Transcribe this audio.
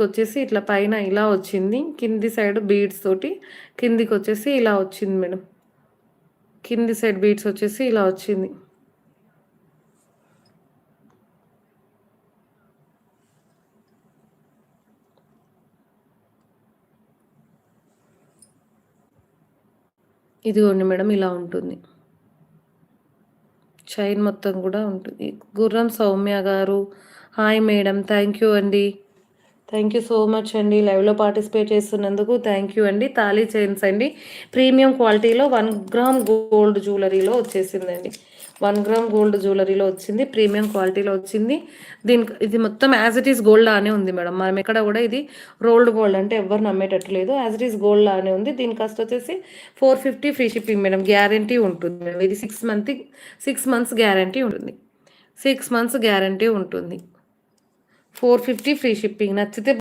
వచ్చేసి ఇట్లా పైన ఇలా వచ్చింది, కింది సైడ్ బీడ్స్ తోటి కిందికి వచ్చేసి ఇలా వచ్చింది మేడం. కింది సైడ్ బీడ్స్ వచ్చేసి ఇలా వచ్చింది. ఇదిగోండి మేడం, ఇలా ఉంటుంది. చైన్ మొత్తం కూడా ఉంటుంది. గుర్రం సౌమ్య గారు, హాయ్ మేడం, థ్యాంక్ యూ అండి. థ్యాంక్ యూ సో మచ్ అండి, లైవ్లో పార్టిసిపేట్ చేస్తున్నందుకు థ్యాంక్ యూ అండి. తాళీ చైన్స్ అండి, ప్రీమియం క్వాలిటీలో 1 గ్రామ్ గోల్డ్ జ్యువెలరీలో వచ్చేసిందండి. 1 గ్రామ్ గోల్డ్ జ్యువెలరీలో వచ్చింది, ప్రీమియం క్వాలిటీలో వచ్చింది. దీనికి ఇది మొత్తం యాజ్ ఇట్ ఈస్ గోల్డ్ లానే ఉంది మేడం. మనం ఎక్కడ కూడా ఇది రోల్డ్ గోల్డ్ అంటే ఎవ్వరు నమ్మేటట్టు లేదు, యాజ్ ఇట్ ఈస్ గోల్డ్ లానే ఉంది. దీని కాస్ట్ వచ్చేసి 450 ఫ్రీ షిప్పింగ్ మేడం. గ్యారంటీ ఉంటుంది మేడం. ఇది 6 మంత్స్ గ్యారంటీ ఉంటుంది. 6 మంత్స్ గ్యారంటీ ఉంటుంది. 450 ఫ్రీ షిప్పింగ్. నచ్చితే